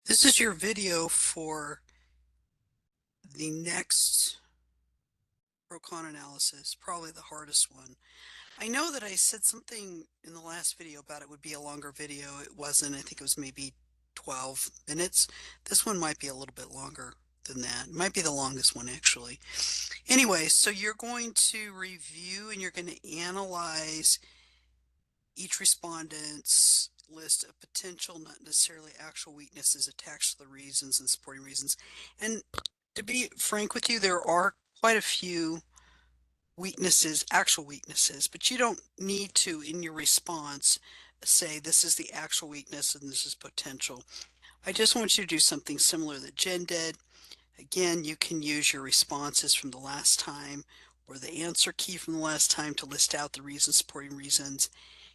This is your video for the next pro-con analysis, probably the hardest one. I know that I said something in the last video about it would be a longer video. It wasn't. I think it was maybe 12 minutes. This one might be a little bit longer than that. It might be the longest one, actually. Anyway, so you're going to review and you're going to analyze each respondent's list of potential, not necessarily actual weaknesses attached to the reasons and supporting reasons. And to be frank with you, there are quite a few weaknesses, actual weaknesses, but you don't need to, in your response, say this is the actual weakness and this is potential. I just want you to do something similar that Jen did. Again, you can use your responses from the last time or the answer key from the last time to list out the reasons, supporting reasons.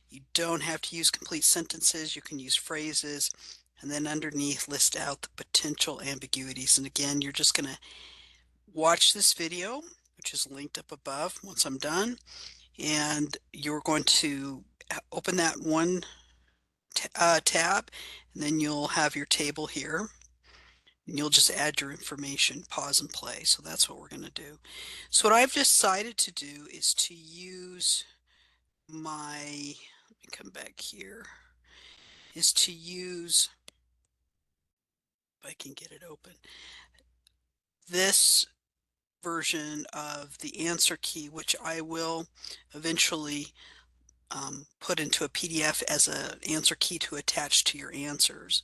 You don't have to use complete sentences. You can use phrases, and then underneath list out the potential ambiguities. And again, you're just going to watch this video, which is linked up above once I'm done, and you're going to open that one tab, and then you'll have your table here. And you'll just add your information, pause and play. So that's what we're going to do. So what I've decided to do is to use let me come back here, is to use, if I can get it open, this version of the answer key, which I will eventually put into a PDF as an answer key to attach to your answers.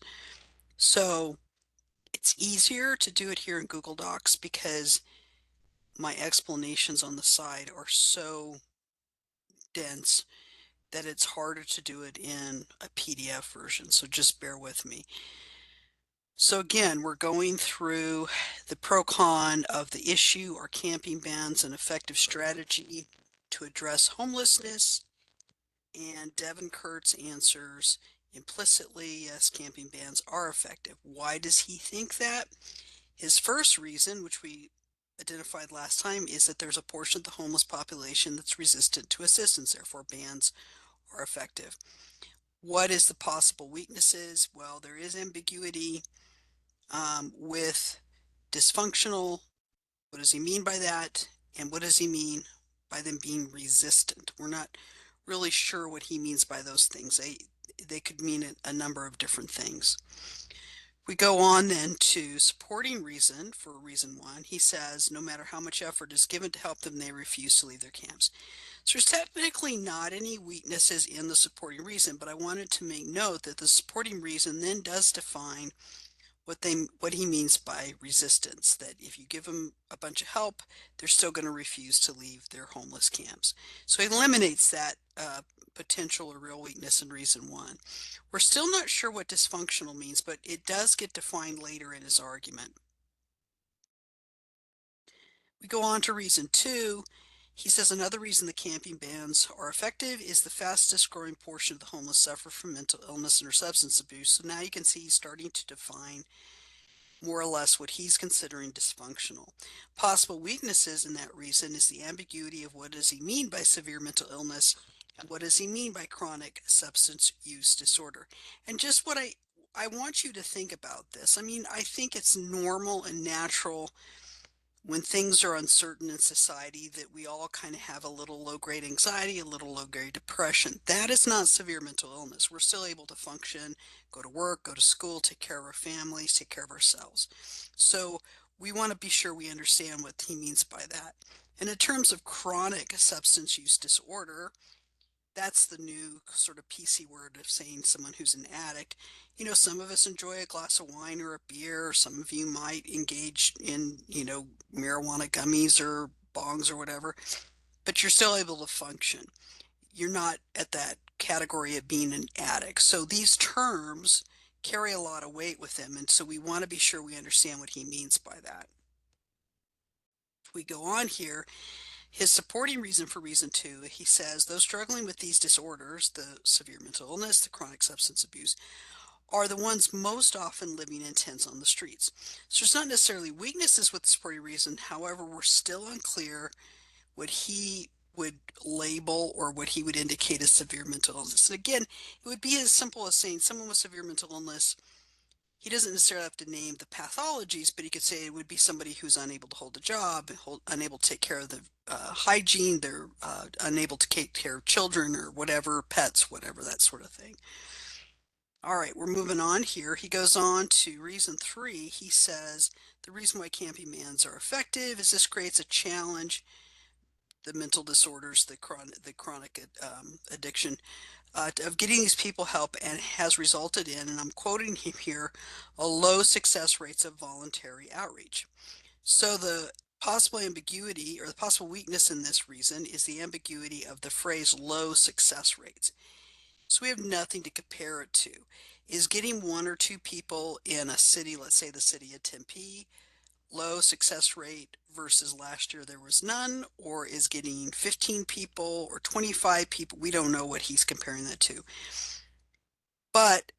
So it's easier to do it here in Google Docs because my explanations on the side are so dense that it's harder to do it in a PDF version. So just bear with me. So again, we're going through the pro-con of the issue or camping bans an effective strategy to address homelessness, and Devin Kurtz answers implicitly, yes, camping bans are effective. Why does he think that? His first reason, which we identified last time, is that there's a portion of the homeless population that's resistant to assistance, therefore bans are effective. What is the possible weaknesses? Well, there is ambiguity with dysfunctional. What does he mean by that? And what does he mean by them being resistant? We're not really sure what he means by those things. They could mean a number of different things. We go on then to supporting reason for reason one. He says, no matter how much effort is given to help them, they refuse to leave their camps. So there's technically not any weaknesses in the supporting reason, but I wanted to make note that the supporting reason then does define what he means by resistance, that if you give them a bunch of help, they're still going to refuse to leave their homeless camps. So he eliminates that potential or real weakness in reason one. We're still not sure what dysfunctional means, but it does get defined later in his argument. We go on to reason two. He says another reason the camping bans are effective is the fastest growing portion of the homeless suffer from mental illness and or substance abuse. So now you can see he's starting to define more or less what he's considering dysfunctional. Possible weaknesses in that reason is the ambiguity of what does he mean by severe mental illness and what does he mean by chronic substance use disorder. And just what I want you to think about this. I mean, I think it's normal and natural when things are uncertain in society that we all kind of have a little low-grade anxiety, a little low-grade depression. That is not severe mental illness. We're still able to function, go to work, go to school, take care of our families, take care of ourselves. So we want to be sure we understand what he means by that. And in terms of chronic substance use disorder, that's the new sort of PC word of saying someone who's an addict. You know, some of us enjoy a glass of wine or a beer. Some of you might engage in, marijuana gummies or bongs or whatever, but you're still able to function. You're not at that category of being an addict. So these terms carry a lot of weight with them. And so we want to be sure we understand what he means by that. If we go on here, his supporting reason for reason two, he says, those struggling with these disorders, the severe mental illness, the chronic substance abuse, are the ones most often living in tents on the streets. So it's not necessarily weaknesses with the supporting reason. However, we're still unclear what he would label or what he would indicate as severe mental illness. And again, it would be as simple as saying someone with severe mental illness He doesn't necessarily have to name the pathologies, but he could say it would be somebody who's unable to hold a job, unable to take care of the hygiene, they're unable to take care of children or whatever, pets, whatever, that sort of thing. All right, we're moving on here. He goes on to reason 3. He says the reason why camping bans are effective is this creates a challenge, the mental disorders, the chronic addiction, of getting these people help, and has resulted in, and I'm quoting him here, a low success rates of voluntary outreach. So the possible ambiguity or the possible weakness in this reason is the ambiguity of the phrase low success rates. So we have nothing to compare it to. Is getting one or two people in a city, let's say the city of Tempe, low success rate versus last year there was none, or is getting 15 people or 25 people? We don't know what he's comparing that to. But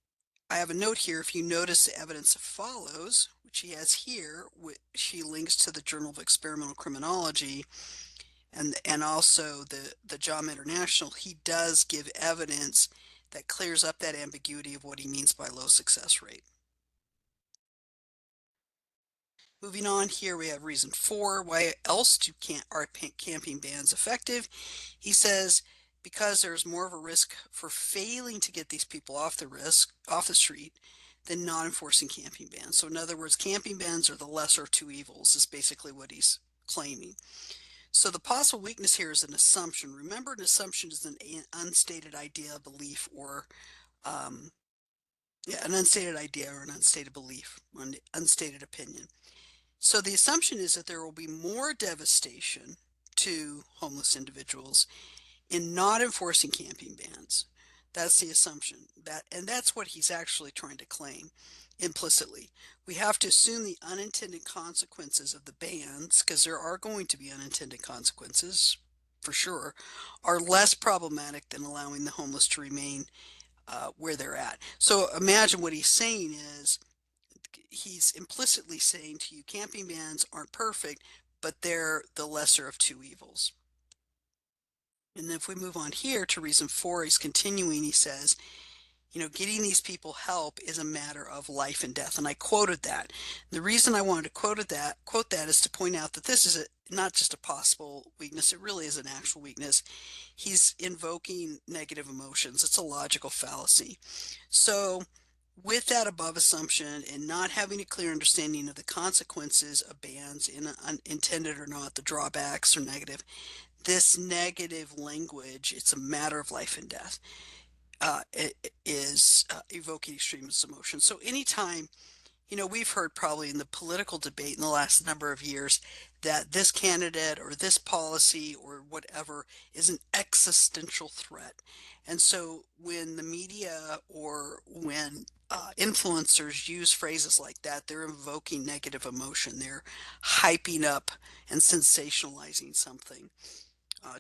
I have a note here. If you notice the evidence follows, which he has here, which he links to the Journal of Experimental Criminology and also the JOM International, he does give evidence that clears up that ambiguity of what he means by low success rate. Moving on here, we have reason 4. Why else are camping bans effective? He says because there's more of a risk for failing to get these people off the street than not enforcing camping bans. So in other words, camping bans are the lesser of two evils, is basically what he's claiming. So the possible weakness here is an assumption. Remember, an assumption is an unstated idea, belief, or um, yeah, an unstated idea or an unstated belief, an unstated opinion. So the assumption is that there will be more devastation to homeless individuals in not enforcing camping bans. That's the assumption. And that's what he's actually trying to claim implicitly. We have to assume the unintended consequences of the bans, because there are going to be unintended consequences for sure, are less problematic than allowing the homeless to remain where they're at. So imagine what he's saying is, he's implicitly saying to you, camping bans aren't perfect, but they're the lesser of two evils. And then if we move on here to reason 4, he's continuing, he says, getting these people help is a matter of life and death. And I quoted that. The reason I wanted to quote that is to point out that this is not just a possible weakness, it really is an actual weakness. He's invoking negative emotions. It's a logical fallacy. So with that above assumption and not having a clear understanding of the consequences of bans, intended or not, the drawbacks or negative, this negative language, it's a matter of life and death, it is evoking extremist emotion. So anytime, we've heard probably in the political debate in the last number of years that this candidate or this policy or whatever is an existential threat. And so when the media or when influencers use phrases like that, they're invoking negative emotion. They're hyping up and sensationalizing something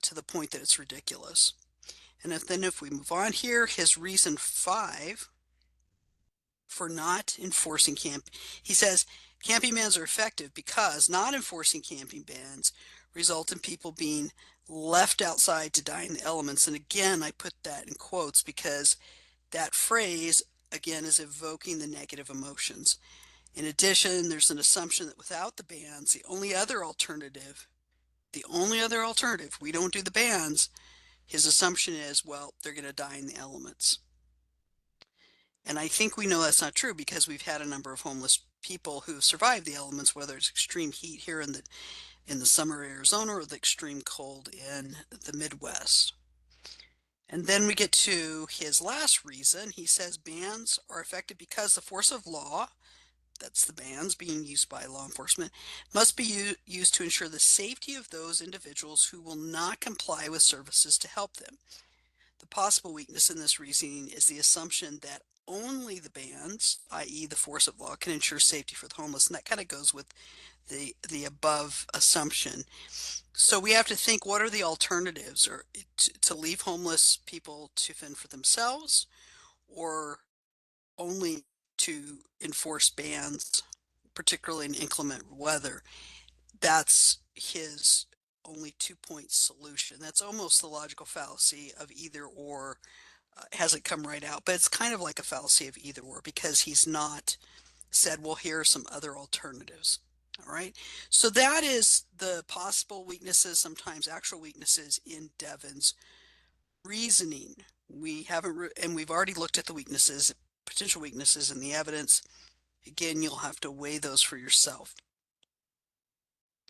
to the point that it's ridiculous. And if we move on here, his reason 5 for not enforcing he says camping bans are effective because not enforcing camping bans result in people being left outside to die in the elements. And again, I put that in quotes because that phrase, again, is evoking the negative emotions. In addition, there's an assumption that without the bans, the only other alternative, we don't do the bans, his assumption is, well, they're going to die in the elements. And I think we know that's not true because we've had a number of homeless people who survived the elements, whether it's extreme heat here in the summer Arizona or the extreme cold in the Midwest. And then we get to his last reason. He says bans are effective because the force of law, that's the bans being used by law enforcement, must be used to ensure the safety of those individuals who will not comply with services to help them. The possible weakness in this reasoning is the assumption that only the bans, i.e. the force of law, can ensure safety for the homeless. And that kind of goes with the above assumption. So we have to think, what are the alternatives, or to leave homeless people to fend for themselves, or only to enforce bans, particularly in inclement weather? That's his only 2-point solution. That's almost the logical fallacy of either or. Hasn't come right out, but it's kind of like a fallacy of either or because he's not said, well, here are some other alternatives. All right. So that is the possible weaknesses, sometimes actual weaknesses in Devon's reasoning. We haven't, and we've already looked at the weaknesses, potential weaknesses in the evidence. Again, you'll have to weigh those for yourself.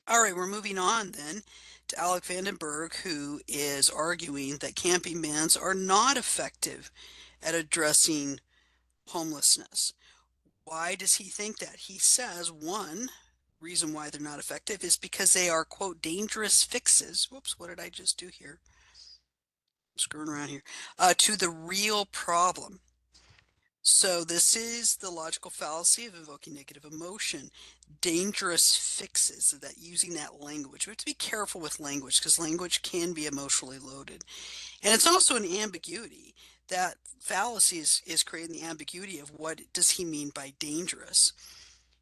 All right, we're moving on then to Alec Vandenberg, who is arguing that camping bans are not effective at addressing homelessness. Why does he think that? He says one reason why they're not effective is because they are, quote, dangerous fixes. Whoops, what did I just do here? I'm screwing around here. To the real problem. So this is the logical fallacy of invoking negative emotion. Dangerous fixes, that using that language. We have to be careful with language because language can be emotionally loaded. And it's also an ambiguity. That fallacy is creating the ambiguity of what does he mean by dangerous.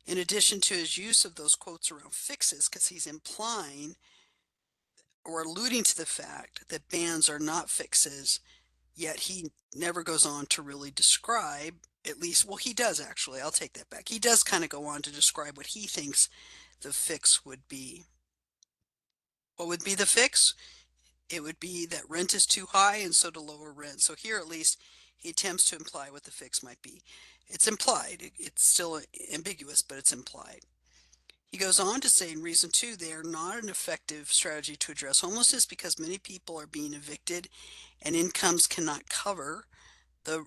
In addition to his use of those quotes around fixes, because he's implying or alluding to the fact that bans are not fixes, yet he never goes on to really describe, at least, well, he does actually, I'll take that back. He does kind of go on to describe what he thinks the fix would be. What would be the fix? It would be that rent is too high and so to lower rent. So here at least he attempts to imply what the fix might be. It's implied. It's still ambiguous, but it's implied. He goes on to say in reason two, they are not an effective strategy to address homelessness because many people are being evicted and incomes cannot cover the,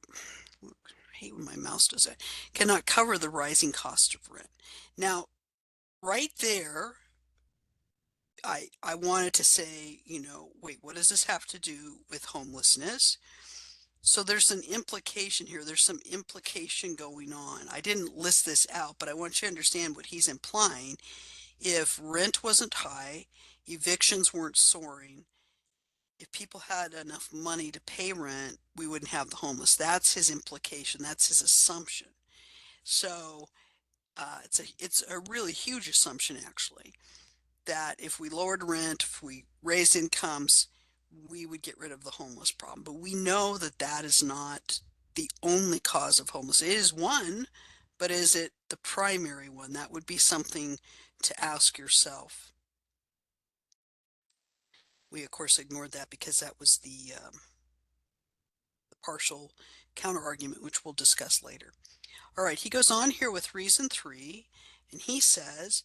I hate when my mouse does that, cannot cover the rising cost of rent. Now, right there, I wanted to say, wait, what does this have to do with homelessness? So there's an implication here. There's some implication going on. I didn't list this out, but I want you to understand what he's implying. If rent wasn't high, evictions weren't soaring, if people had enough money to pay rent, we wouldn't have the homeless. That's his implication. That's his assumption. So it's a really huge assumption, actually, that if we lowered rent, if we raised incomes, we would get rid of the homeless problem. But we know that that is not the only cause of homelessness. It is one, but is it the primary one? That would be something to ask yourself. We, of course, ignored that because that was the partial counterargument, which we'll discuss later. All right, he goes on here with reason three, and he says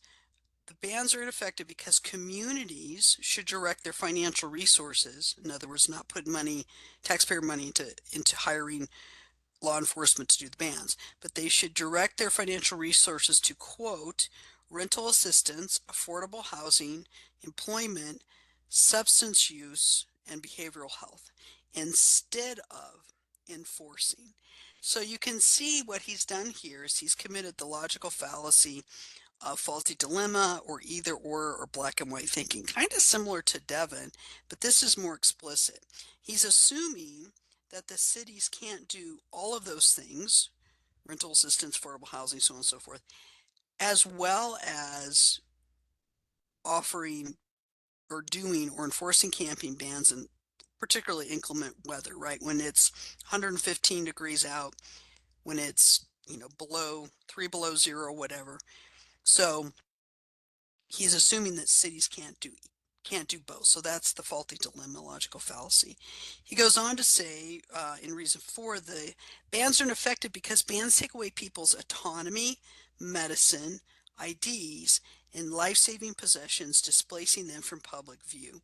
the bans are ineffective because communities should direct their financial resources, in other words, not put money, taxpayer money, into hiring law enforcement to do the bans, but they should direct their financial resources to, quote, rental assistance, affordable housing, employment, substance use, and behavioral health, instead of enforcing. So you can see what he's done here is he's committed the logical fallacy of faulty dilemma or either or black and white thinking, kind of similar to Devon, but this is more explicit. He's assuming that the cities can't do all of those things, rental assistance, affordable housing, so on and so forth, as well as offering or doing or enforcing camping bans in particularly inclement weather, right? When it's 115 degrees out, when it's, below 3 below 0, whatever. So he's assuming that cities can't do both. So that's the faulty dilemma, logical fallacy. He goes on to say in reason four, the bans are ineffective because bans take away people's autonomy, medicine, IDs, and life-saving possessions, displacing them from public view.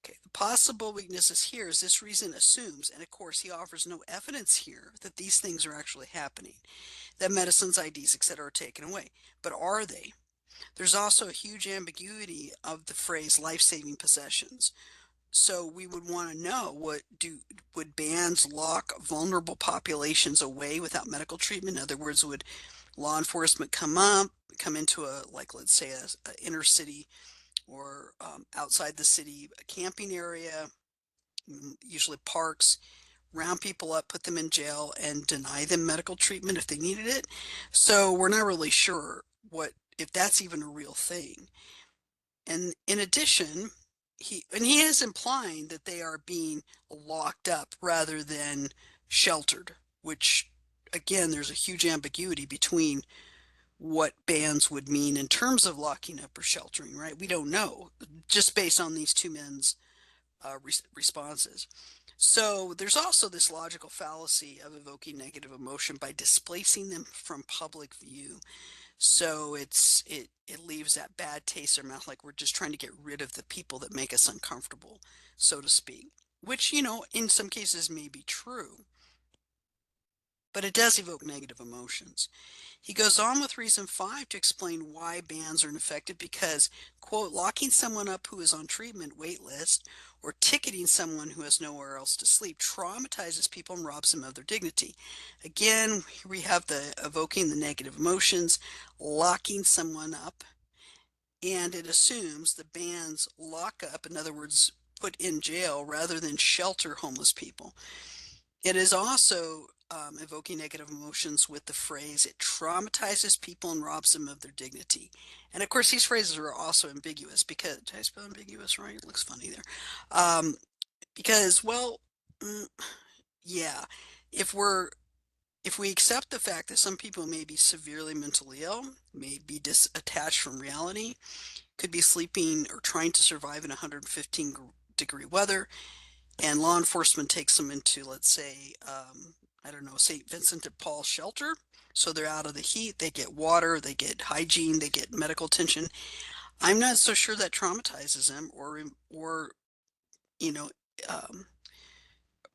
Okay, the possible weaknesses here is this reason assumes, and of course he offers no evidence here that these things are actually happening, that medicines, IDs, etc. are taken away. But are they? There's also a huge ambiguity of the phrase life-saving possessions. So we would want to know would bans lock vulnerable populations away without medical treatment? In other words, would law enforcement come into like let's say a inner city or outside the city a camping area, usually parks, round people up, put them in jail, and deny them medical treatment if they needed it? So we're not really sure if that's even a real thing. And in addition, he is implying that they are being locked up rather than sheltered, which again, there's a huge ambiguity between what bans would mean in terms of locking up or sheltering, right? We don't know, just based on these two men's responses. So there's also this logical fallacy of evoking negative emotion by displacing them from public view. So it leaves that bad taste in our mouth, like we're just trying to get rid of the people that make us uncomfortable, so to speak. Which, in some cases may be true, but it does evoke negative emotions. He goes on with reason 5 to explain why bans are ineffective because, quote, locking someone up who is on treatment wait list or ticketing someone who has nowhere else to sleep traumatizes people and robs them of their dignity. Again, we have the evoking the negative emotions, locking someone up, and it assumes the bans lock up, in other words, put in jail rather than shelter homeless people. It is also evoking negative emotions with the phrase, it traumatizes people and robs them of their dignity. And of course, these phrases are also ambiguous because, did I spell ambiguous right? It looks funny there. Um, because, well, mm, yeah, if we're if we accept the fact that some people may be severely mentally ill, may be disattached from reality, could be sleeping or trying to survive in 115-degree weather, and law enforcement takes them into, let's say, I don't know, St. Vincent de Paul shelter. So they're out of the heat, they get water, they get hygiene, they get medical attention. I'm not so sure that traumatizes them or you know, um,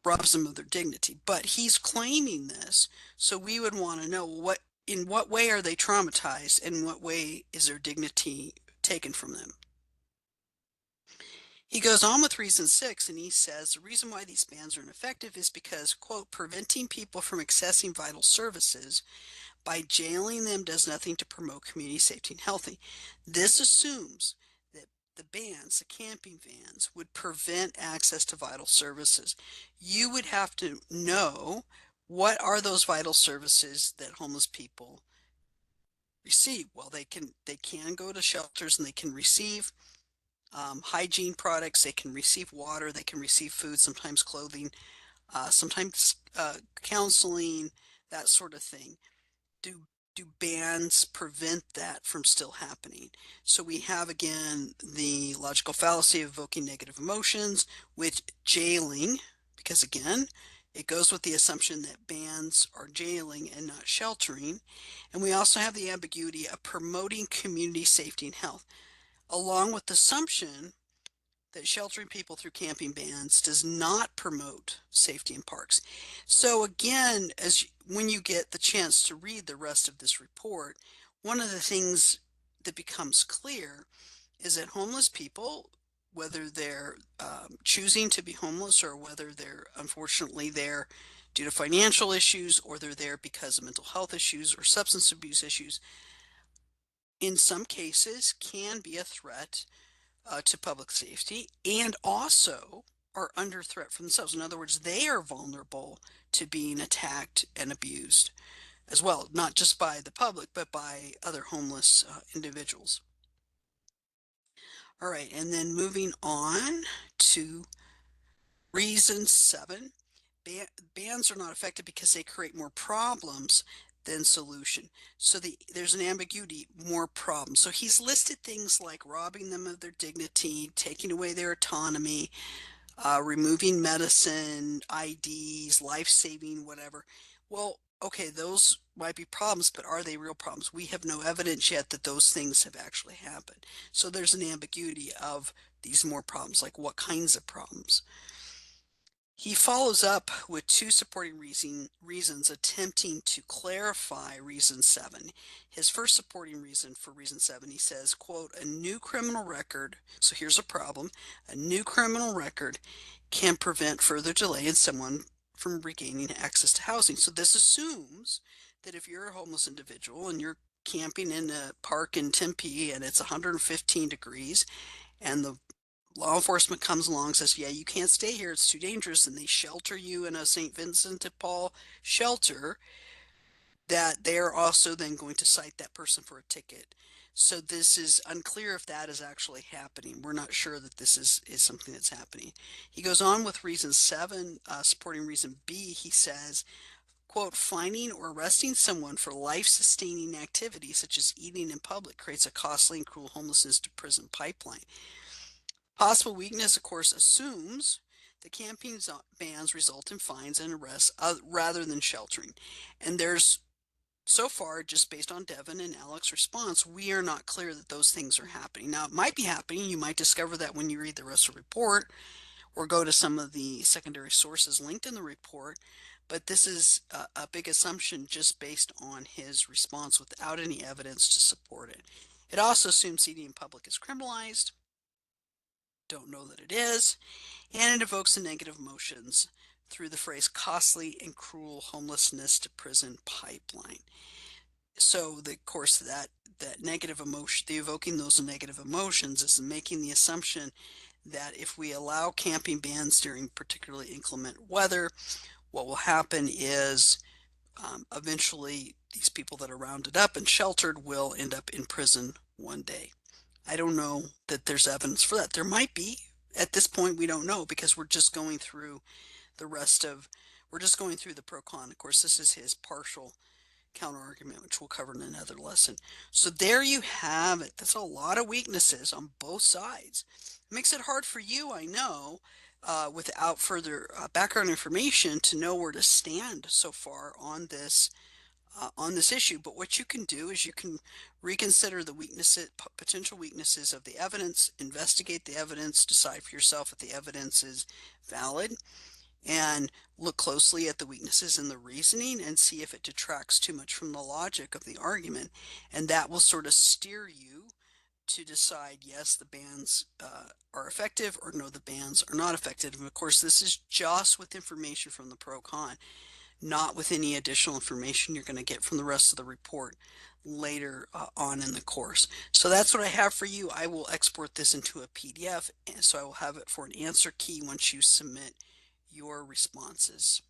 robs them of their dignity. But he's claiming this, so we would want to know in what way are they traumatized, and in what way is their dignity taken from them. He goes on with reason 6, and he says the reason why these bans are ineffective is because, quote, preventing people from accessing vital services by jailing them does nothing to promote community safety and healthy. This assumes that the bans, the camping bans, would prevent access to vital services. You would have to know what are those vital services that homeless people receive. Well, they can go to shelters and they can receive hygiene products, they can receive water, they can receive food, sometimes clothing, sometimes counseling, that sort of thing. Do do bans prevent that from still happening? So we have again the logical fallacy of evoking negative emotions with jailing, because again, it goes with the assumption that bans are jailing and not sheltering. And we also have the ambiguity of promoting community safety and health, along with the assumption that sheltering people through camping bans does not promote safety in parks. So again, when you get the chance to read the rest of this report, one of the things that becomes clear is that homeless people, whether they're choosing to be homeless or whether they're unfortunately there due to financial issues or they're there because of mental health issues or substance abuse issues, in some cases can be a threat to public safety and also are under threat for themselves. In other words, they are vulnerable to being attacked and abused as well, not just by the public, but by other homeless individuals. All right, and then moving on to reason 7, bans are not effective because they create more problems than solution. So there's an ambiguity, more problems. So he's listed things like robbing them of their dignity, taking away their autonomy, removing medicine, IDs, life-saving, whatever. Well, okay, those might be problems, but are they real problems? We have no evidence yet that those things have actually happened. So there's an ambiguity of these more problems, like what kinds of problems. He follows up with two supporting reasons attempting to clarify reason 7. His first supporting reason for reason 7, he says, quote, a new criminal record, so here's a problem, a new criminal record can prevent further delay in someone from regaining access to housing. So this assumes that if you're a homeless individual and you're camping in a park in Tempe and it's 115 degrees and the law enforcement comes along and says, yeah, you can't stay here, it's too dangerous, and they shelter you in a St. Vincent de Paul shelter, that they're also then going to cite that person for a ticket. So this is unclear if that is actually happening. We're not sure that this is something that's happening. He goes on with reason 7, supporting reason B. He says, quote, "Finding or arresting someone for life-sustaining activities such as eating in public creates a costly and cruel homelessness to prison pipeline." Possible weakness, of course, assumes the camping bans result in fines and arrests rather than sheltering. And there's so far, just based on Devin and Alec's response, we are not clear that those things are happening. Now, it might be happening. You might discover that when you read the rest of the report or go to some of the secondary sources linked in the report. But this is a big assumption just based on his response without any evidence to support it. It also assumes eating in public is criminalized. Don't know that it is. And it evokes the negative emotions through the phrase costly and cruel homelessness to prison pipeline. So the course that negative emotion, the evoking those negative emotions is making the assumption that if we allow camping bans during particularly inclement weather, what will happen is eventually these people that are rounded up and sheltered will end up in prison one day. I don't know that there's evidence for that. There might be. At this point, we don't know because we're just going through the rest of, we're just going through the pro con. Of course, this is his partial counter argument, which we'll cover in another lesson. So there you have it. That's a lot of weaknesses on both sides. It makes it hard for you, I know, without further background information to know where to stand so far on this issue. But what you can do is you can reconsider the weaknesses, potential weaknesses of the evidence, investigate the evidence, decide for yourself if the evidence is valid, and look closely at the weaknesses in the reasoning and see if it detracts too much from the logic of the argument. And that will sort of steer you to decide, yes, the bans are effective, or no, the bans are not effective. And of course, this is just with information from the pro-con, not with any additional information you're going to get from the rest of the report later on in the course. So that's what I have for you. I will export this into a PDF, and so I will have it for an answer key once you submit your responses.